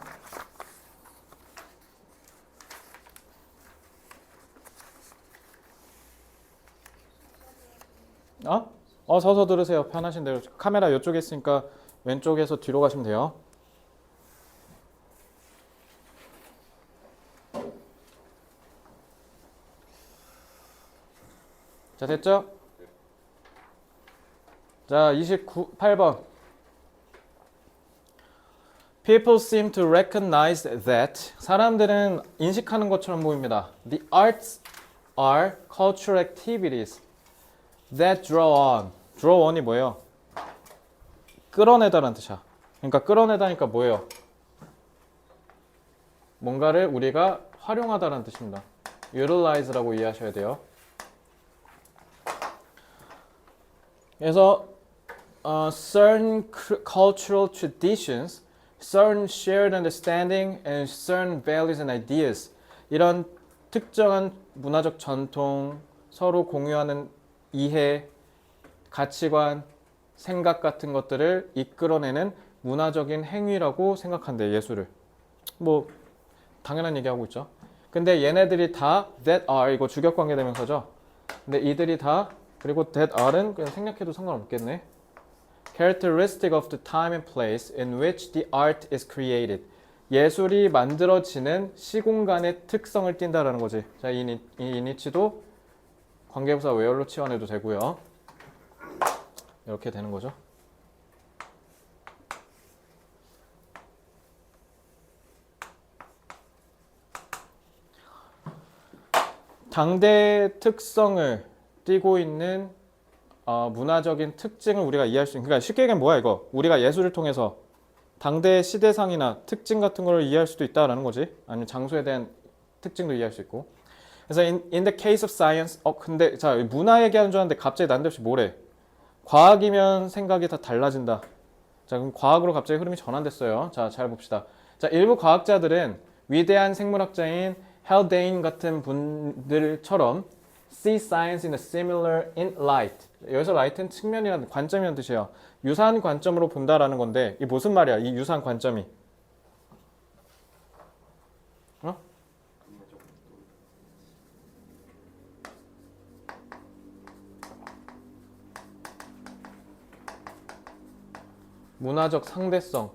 서서 들으세요. 편하신 대로. 카메라 이쪽에 있으니까 왼쪽에서 뒤로 가시면 돼요. 자, 됐죠? 자, 28번. People seem to recognize that 사람들은 인식하는 것처럼 보입니다. The arts are cultural activities that draw on. draw on이 뭐예요? 끌어내다라는 뜻이야. 그러니까 끌어내다니까 뭐예요? 뭔가를 우리가 활용하다라는 뜻입니다. utilize라고 이해하셔야 돼요. 그래서 certain cultural traditions, certain shared understanding, and certain values and ideas 이런 특정한 문화적 전통, 서로 공유하는 이해, 가치관, 생각 같은 것들을 이끌어내는 문화적인 행위라고 생각한대, 예술을. 뭐 당연한 얘기하고 있죠. 근데 얘네들이 다 that are 이거 주격관계 대명사죠. 근데 이들이 다 그리고 that are는 그냥 생략해도 상관없겠네. Characteristic of the time and place in which the art is created. 예술이 만들어지는 시공간의 특성을 띈다라는 거지. 자, 이 이니치도 관계부사 where로 치환해도 되고요. 이렇게 되는 거죠. 당대의 특성을 띠고 있는 문화적인 특징을 우리가 이해할 수 있는, 그러니까 쉽게 얘기하면 뭐야 이거? 우리가 예술을 통해서 당대의 시대상이나 특징 같은 걸 이해할 수도 있다라는 거지. 아니면 장소에 대한 특징도 이해할 수 있고. 그래서 in the case of science, 근데 자, 문화 얘기하는 줄 알았는데 갑자기 난데없이 뭐래? 과학이면 생각이 다 달라진다. 자, 그럼 과학으로 갑자기 흐름이 전환됐어요. 자, 잘 봅시다. 자, 일부 과학자들은 위대한 생물학자인 헬데인 같은 분들처럼 see science in a similar in light. 여기서 light는 측면이라는 관점이라는 뜻이에요. 유사한 관점으로 본다라는 건데 이게 무슨 말이야? 이 유사한 관점이. 문화적 상대성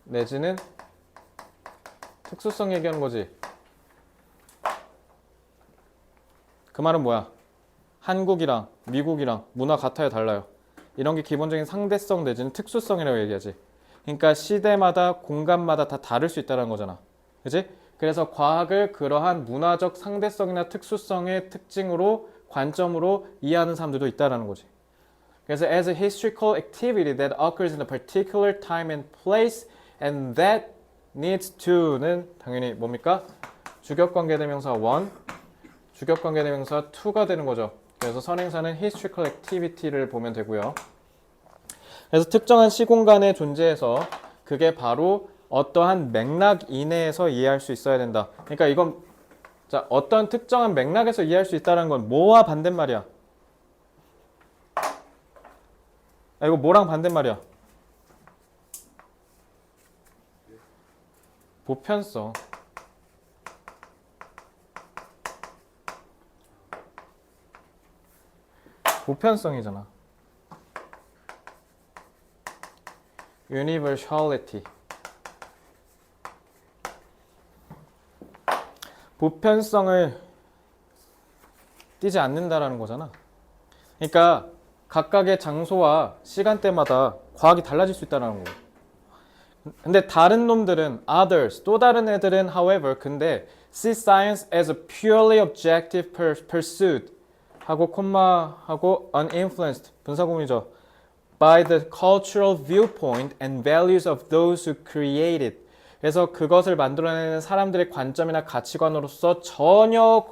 내지는 특수성 얘기하는 거지. 그 말은 뭐야? 한국이랑 미국이랑 문화 같아요, 달라요? 이런 게 기본적인 상대성 내지는 특수성이라고 얘기하지. 그러니까 시대마다 공간마다 다 다를 수 있다는 거잖아. 그치? 그래서 과학을 그러한 문화적 상대성이나 특수성의 특징으로 관점으로 이해하는 사람들도 있다는 거지. 그래서 as a historical activity that occurs in a particular time and place and that needs to는 당연히 뭡니까? 주격관계대명사 one, 주격관계대명사 to가 되는 거죠. 그래서 선행사는 historical activity를 보면 되고요. 그래서 특정한 시공간에 존재해서 그게 바로 어떠한 맥락 이내에서 이해할 수 있어야 된다. 그러니까 이건 자, 어떤 특정한 맥락에서 이해할 수 있다는 건 뭐와 반대말이야? 이거 뭐랑 반대말이야? 보편성. 보편성이잖아. universality. 보편성을 띄지 않는다라는 거잖아. 그러니까 각각의 장소와 시간대마다 과학이 달라질 수 있다는 거고. 근데 다른 놈들은 others, 또 다른 애들은 however, 근데 see science as a purely objective pursuit 하고 콤마하고 uninfluenced 분사구문이죠. by the cultural viewpoint and values of those who create it. 그래서 그것을 만들어내는 사람들의 관점이나 가치관으로서 전혀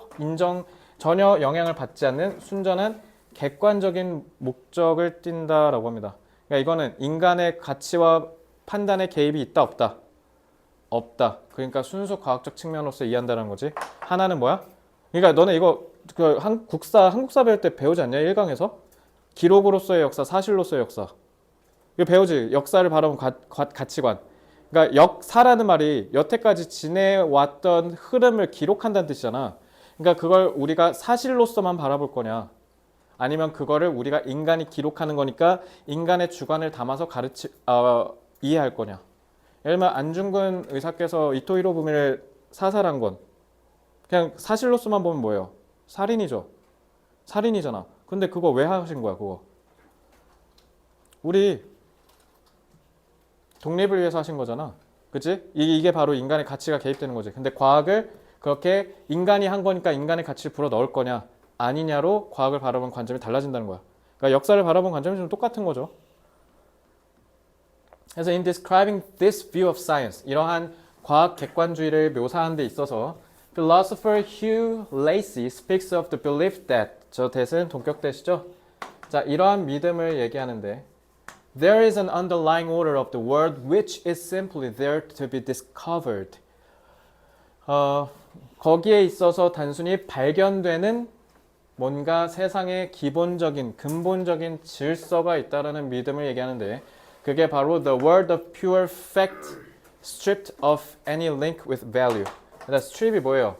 영향을 받지 않는 순전한 객관적인 목적을 띈다라고 합니다. 그러니까 이거는 인간의 가치와 판단에 개입이 있다 없다? 없다. 그러니까 순수 과학적 측면으로서 이해한다는 거지. 하나는 뭐야? 그러니까 너네 이거 한국사 배울 때 배우지 않냐? 1강에서? 기록으로서의 역사, 사실로서의 역사. 이거 배우지? 역사를 바라본 가치관. 그러니까 역사라는 말이 여태까지 지내왔던 흐름을 기록한다는 뜻이잖아. 그러니까 그걸 우리가 사실로서만 바라볼 거냐? 아니면 그거를 우리가 인간이 기록하는 거니까 인간의 주관을 담아서 이해할 거냐? 예를 들면 안중근 의사께서 이토 히로부미를 사살한 건 그냥 사실로서만 보면 뭐예요? 살인이죠. 살인이잖아. 근데 그거 왜 하신 거야, 그거? 우리 독립을 위해서 하신 거잖아. 그치? 이게 바로 인간의 가치가 개입되는 거지. 근데 과학을 그렇게 인간이 한 거니까 인간의 가치를 불어 넣을 거냐 아니냐로 과학을 바라본 관점이 달라진다는 거야. 그러니까 역사를 바라본 관점이 좀 똑같은 거죠. 그래서 in describing this view of science, 이러한 과학 객관주의를 묘사하는 데 있어서 philosopher Hugh Lacey speaks of the belief that, 저 that은 동격대시죠? 자, 이러한 믿음을 얘기하는데 there is an underlying order of the world which is simply there to be discovered. 거기에 있어서 단순히 발견되는 뭔가 세상의 기본적인 근본적인 질서가 있다라는 믿음을 얘기하는데 그게 바로 the world of pure fact stripped of any link with value. strip이 뭐예요?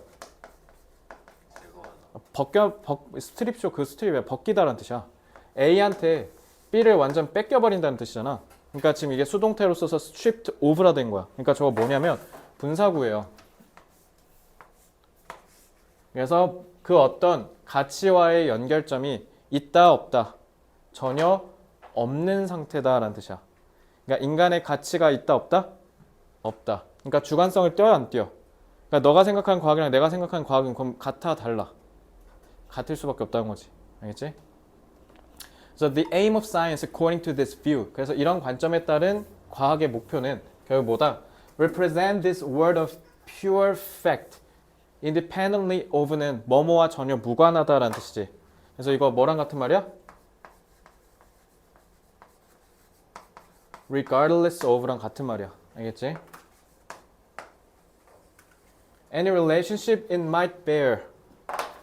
스트립쇼 그 스트립이야. 벗기다라는 뜻이야. A한테 B를 완전 뺏겨버린다는 뜻이잖아. 그러니까 지금 이게 수동태로 써서 stripped of라 된 거야. 그러니까 저거 뭐냐면 분사구예요. 그래서 그 어떤 가치와의 연결점이 있다 없다 전혀 없는 상태다라는 뜻이야. 그러니까 인간의 가치가 있다 없다? 없다. 그러니까 주관성을 띄어야 안 띄어? 그러니까 너가 생각하는 과학이랑 내가 생각하는 과학은 그럼 같아 달라? 같을 수밖에 없다는 거지. 알겠지? So the aim of science according to this view. 그래서 이런 관점에 따른 과학의 목표는 결국 뭐다? Represent this world of pure fact. independently of는 뭐뭐와 전혀 무관하다라는 뜻이지. 그래서 이거 뭐랑 같은 말이야? regardless of랑 같은 말이야. 알겠지? any relationship it might bear.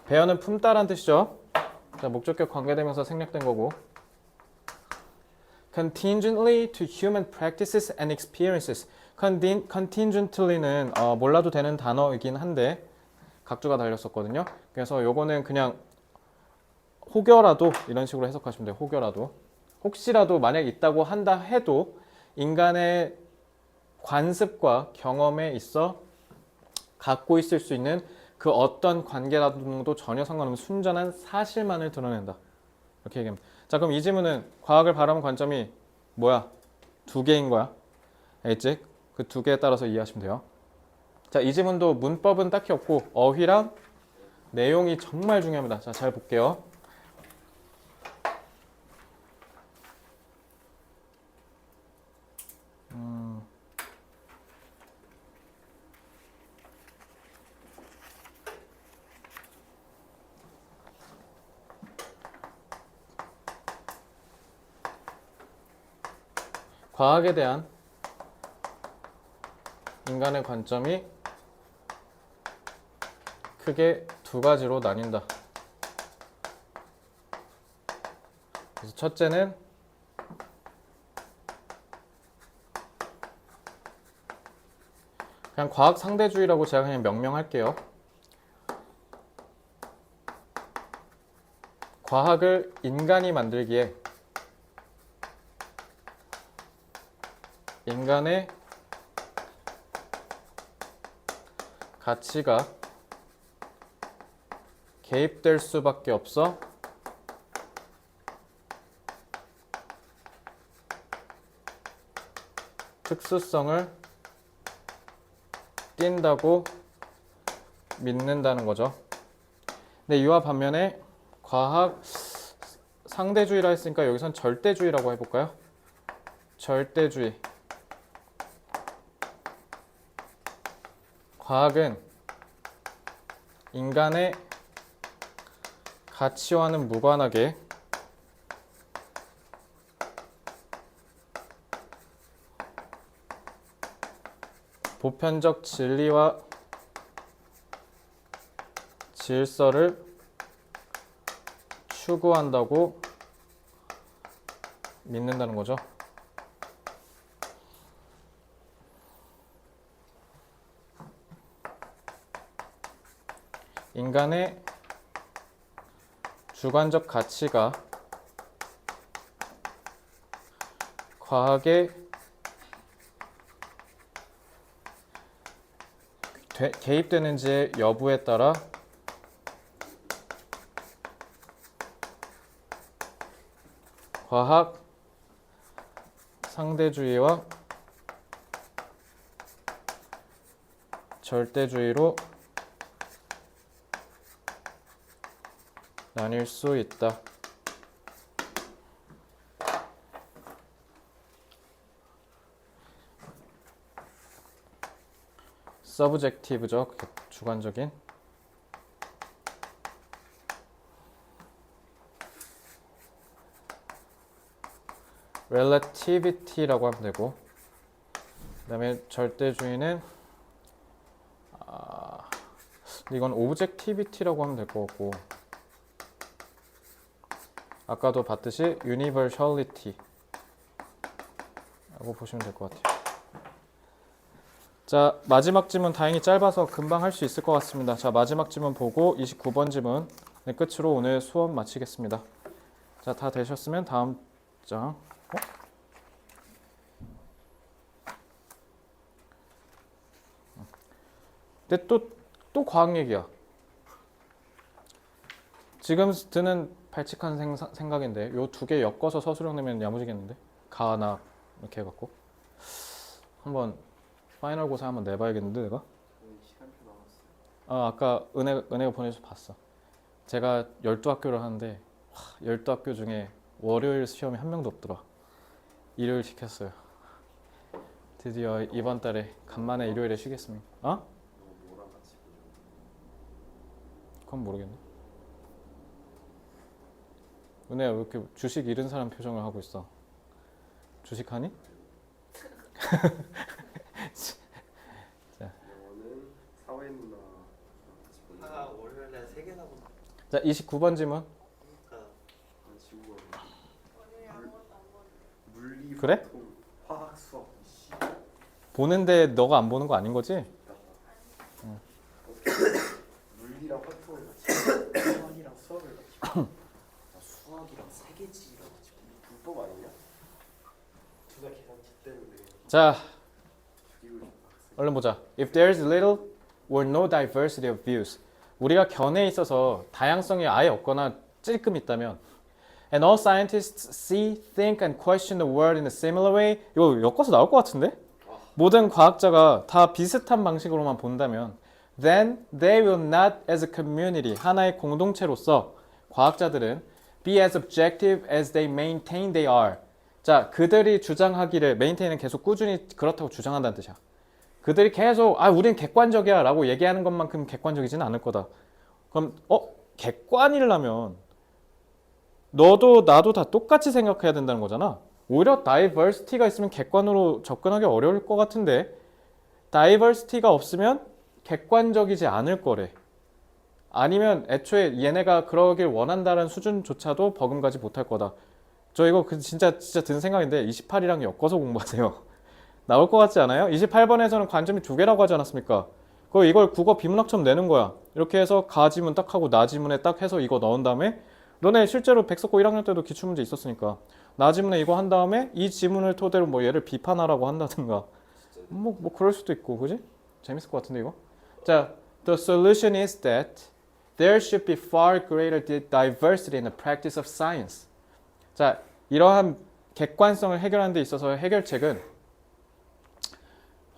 bear는 품다라는 뜻이죠. 자, 목적격 관계대명사 생략된 거고. contingently to human practices and experiences. contingently는 몰라도 되는 단어이긴 한데 각주가 달렸었거든요. 그래서 요거는 그냥 혹여라도 이런 식으로 해석하시면 돼요. 혹여라도. 혹시라도 만약 있다고 한다 해도 인간의 관습과 경험에 있어 갖고 있을 수 있는 그 어떤 관계라도 전혀 상관없는 순전한 사실만을 드러낸다. 이렇게 얘기합니다. 자, 그럼 이 지문은 과학을 바라본 관점이 뭐야? 두 개인 거야. 알겠지? 그 두 개에 따라서 이해하시면 돼요. 자, 이 지문도 문법은 딱히 없고 어휘랑 내용이 정말 중요합니다. 자, 잘 볼게요. 과학에 대한 인간의 관점이 크게 두 가지로 나뉜다. 그래서 첫째는 그냥 과학 상대주의라고 제가 그냥 명명할게요. 과학을 인간이 만들기에 인간의 가치가 개입될 수밖에 없어 특수성을 띈다고 믿는다는 거죠. 근데 이와 반면에 과학 상대주의라 했으니까 여기선 절대주의라고 해볼까요? 절대주의. 과학은 인간의 가치와는 무관하게 보편적 진리와 질서를 추구한다고 믿는다는 거죠. 인간의 주관적 가치가 과학에 개입되는지의 여부에 따라 과학 상대주의와 절대주의로 나뉠 수 있다. 서브젝티브죠. 주관적인. relativity라고 하면 되고, 그 다음에 절대주의는 이건 objectivity라고 하면 될 것 같고, 아까도 봤듯이 universality 라고 보시면 될 것 같아요. 자, 마지막 지문 다행히 짧아서 금방 할 수 있을 것 같습니다. 자, 마지막 지문 보고 29번 지문 끝으로 오늘 수업 마치겠습니다. 자, 다 되셨으면 다음 장. 근데 또 과학 얘기야. 지금 드는 발칙한 생각인데 요 두 개 엮어서 서술형 내면 야무지겠는데? 가나 이렇게 해갖고 한번 파이널 고사 한번 내봐야겠는데 내가? 시간표 나왔어요. 아까 은혜가 보내줘서 봤어. 제가 12학교를 하는데 12학교 중에 월요일 시험이 한 명도 없더라. 일요일 시켰어요. 드디어 이번 달에 간만에 일요일에 쉬겠습니다. 어? 뭐랑 같이 보죠? 그건 모르겠네. 은혜야 왜 이렇게 주식 잃은 사람 표정을 하고 있어? 주식하니? 영어는 사회문화 같이 보는 하나 월요일에 3개나 본다. 자, 29번 질문. 그러니까 지구원 물리 그래? 보통 화학 수학 이씨 보는데 너가 안 보는 거 아닌 거지? 물리랑 화통을 같이 수학이랑 수학을 같이 수학이랑 세계지랑 같이 불법 아니냐? 둘 다 계산 때문에 자, 죽이고 싶다. 얼른 보자. If there is little or no diversity of views. 우리가 견해에 있어서 다양성이 아예 없거나 찔끔 있다면 And all scientists see, think and question the world in a similar way. 이거 엮어서 나올 것 같은데? 모든 과학자가 다 비슷한 방식으로만 본다면 Then they will not as a community, 하나의 공동체로서 과학자들은 be as objective as they maintain they are. 자, 그들이 주장하기를 maintain은 계속 꾸준히 그렇다고 주장한다는 뜻이야. 그들이 계속 우린 객관적이야 라고 얘기하는 것만큼 객관적이지는 않을 거다. 그럼 객관이려면 너도 나도 다 똑같이 생각해야 된다는 거잖아. 오히려 다이버시티가 있으면 객관으로 접근하기 어려울 것 같은데 다이버시티가 없으면 객관적이지 않을 거래. 아니면 애초에 얘네가 그러길 원한다는 수준조차도 버금가지 못할 거다. 저 이거 진짜 든 생각인데 28이랑 엮어서 공부하세요. 나올 것 같지 않아요? 28번에서는 관점이 두 개라고 하지 않았습니까? 이걸 국어 비문학처럼 내는 거야. 이렇게 해서 가 지문 딱 하고 나 지문에 딱 해서 이거 넣은 다음에 너네 실제로 백석고 1학년 때도 기출문제 있었으니까 나 지문에 이거 한 다음에 이 지문을 토대로 뭐 얘를 비판하라고 한다든가 뭐 그럴 수도 있고 그지? 재밌을 것 같은데 이거? 자, the solution is that there should be far greater diversity in the practice of science. 자, 이러한 객관성을 해결하는 데 있어서 해결책은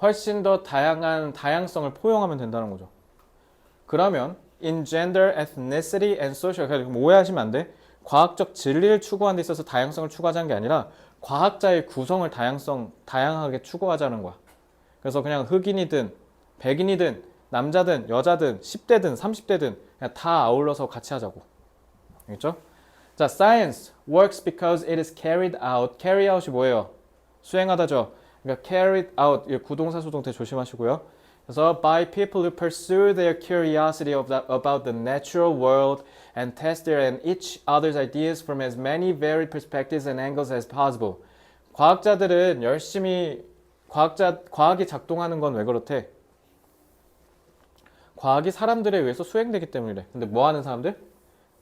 훨씬 더 다양한 다양성을 포용하면 된다는 거죠. 그러면 in gender, ethnicity and social, 그러니까 오해하시면 안 돼. 과학적 진리를 추구하는 데 있어서 다양성을 추구하자는 게 아니라 과학자의 구성을 다양하게 추구하자는 거야. 그래서 그냥 흑인이든 백인이든 남자든 여자든 10대든 30대든 그냥 다 아울러서 같이 하자고. 알겠죠? 자, science works because it is carried out. carry out이 뭐예요? 수행하다죠. 그러니까 carried out, 구동사 수동태 조심하시고요. 그래서 by people who pursue their curiosity about the natural world and test their and each other's ideas from as many varied perspectives and angles as possible. 과학자들은 열심히 과학이 작동하는 건 왜 그렇대? 과학이 사람들에 의해서 수행되기 때문이래. 근데 뭐 하는 사람들?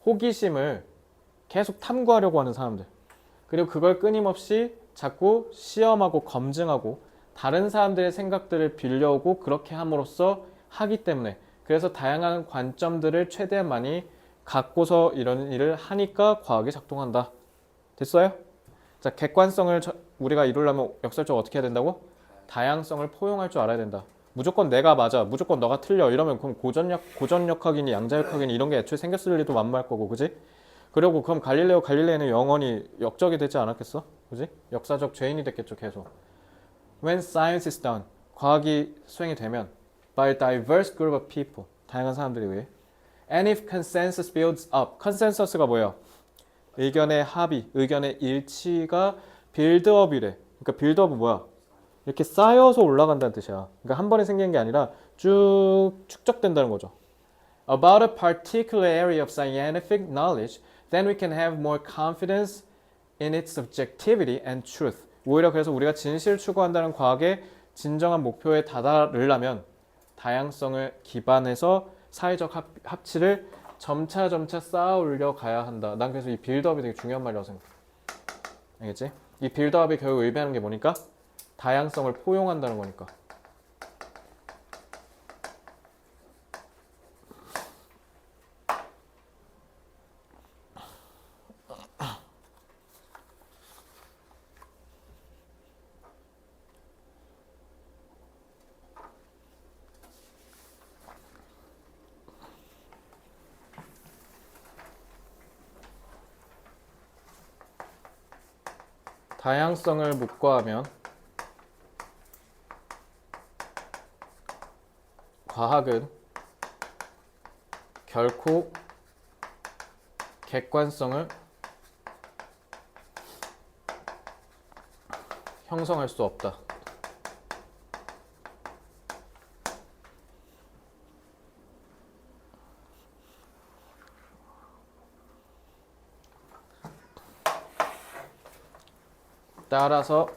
호기심을 계속 탐구하려고 하는 사람들. 그리고 그걸 끊임없이 자꾸 시험하고 검증하고 다른 사람들의 생각들을 빌려오고 그렇게 함으로써 하기 때문에 그래서 다양한 관점들을 최대한 많이 갖고서 이런 일을 하니까 과학이 작동한다. 됐어요? 자, 객관성을 우리가 이루려면 역설적으로 어떻게 해야 된다고? 다양성을 포용할 줄 알아야 된다. 무조건 내가 맞아, 무조건 너가 틀려 이러면 그럼 고전역학이니 양자역학이니 이런 게 애초에 생겼을 리도 만무할 거고, 그지? 그리고 그럼 갈릴레오는 영원히 역적이 되지 않았겠어? 그지? 역사적 죄인이 됐겠죠, 계속. When science is done, 과학이 수행이 되면 by a diverse group of people, 다양한 사람들에 의해 and if consensus builds up, consensus가 뭐예요? 의견의 합의, 의견의 일치가 빌드업이래. 그러니까 빌드업은 뭐야? 이렇게 쌓여서 올라간다는 뜻이야. 그러니까 한 번에 생기는 게 아니라 쭉 축적된다는 거죠. About a particular area of scientific knowledge, then we can have more confidence in its objectivity and truth. 오히려 그래서 우리가 진실을 추구한다는 과학의 진정한 목표에 다다르려면 다양성을 기반해서 사회적 합치를 점차 쌓아 올려 가야 한다. 난 그래서 이 빌드업이 되게 중요한 말이라고 생각해. 알겠지? 이 빌드업이 결국 의미하는 게 뭐니까? 다양성을 포용한다는 거니까. 다양성을 묵과하면 과학은 결코 객관성을 형성할 수 없다. 따라서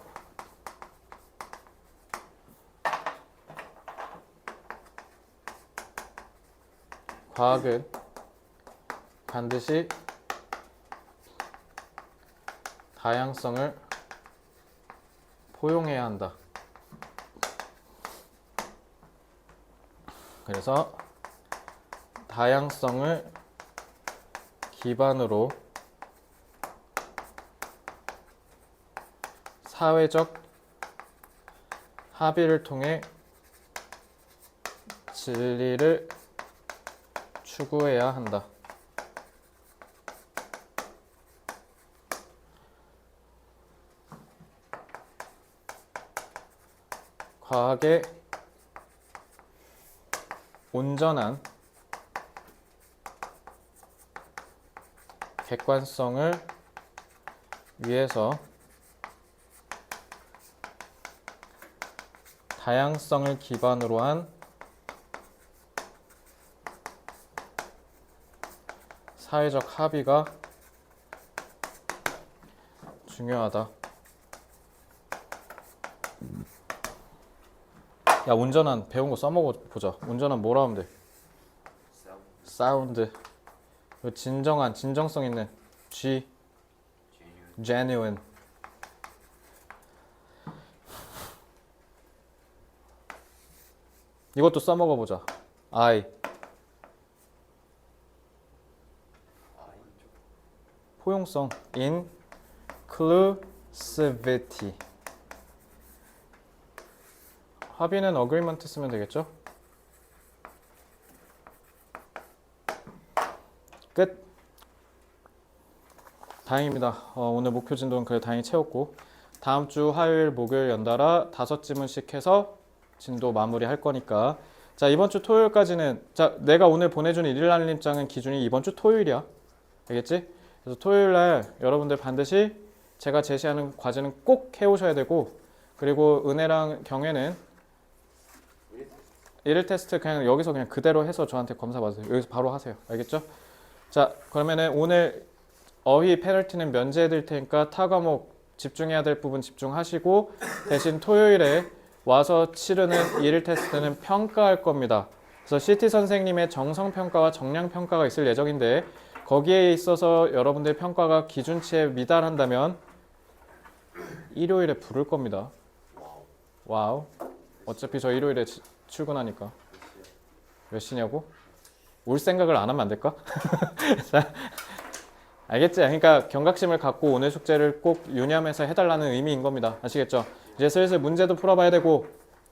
과학은 반드시 다양성을 포용해야 한다. 그래서 다양성을 기반으로 사회적 합의를 통해 진리를 추구해야 한다. 과학의 온전한 객관성을 위해서 다양성을 기반으로 한 사회적 합의가 중요하다. 야, 운전한 배운 거 써먹어 보자. 운전한 뭐라 하면 돼? 사운드. 진정한, 진정성 있는 G, genuine. 이것도 써먹어 보자. I. 포용성. inclusivity. 합의는 agreement 쓰면 되겠죠? 끝. 다행입니다. 오늘 목표 진도는 그래 다행히 채웠고 다음 주 화요일, 목요일 연달아 5지문씩 해서 진도 마무리 할 거니까 자 이번 주 토요일까지는 자 내가 오늘 보내준 일일 알림장은 기준이 이번 주 토요일이야. 알겠지? 그래서 토요일 날 여러분들 반드시 제가 제시하는 과제는 꼭 해오셔야 되고 그리고 은혜랑 경혜는 일일 테스트 그냥 여기서 그냥 그대로 해서 저한테 검사 받으세요. 여기서 바로 하세요. 알겠죠? 자 그러면은 오늘 어휘 페널티는 면제해 드릴 테니까 타 과목 집중해야 될 부분 집중하시고 대신 토요일에 와서 치르는 일일 테스트는 평가할 겁니다. 그래서 CT 선생님의 정성평가와 정량평가가 있을 예정인데 거기에 있어서 여러분들 평가가 기준치에 미달한다면 일요일에 부를 겁니다. 와우. 어차피 저 일요일에 출근하니까. 몇 시냐고? 올 생각을 안 하면 안 될까? 자, 알겠지? 그러니까 경각심을 갖고 오늘 숙제를 꼭 유념해서 해달라는 의미인 겁니다. 아시겠죠? 이제 슬슬 문제도 풀어봐야 되고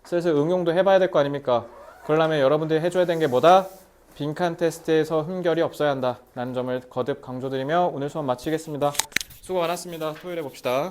슬슬 응용도 해봐야 될 거 아닙니까? 그러려면 여러분들이 해줘야 되는 게 뭐다? 빈칸 테스트에서 흠결이 없어야 한다 라는 점을 거듭 강조드리며 오늘 수업 마치겠습니다. 수고 많았습니다. 토요일에 봅시다.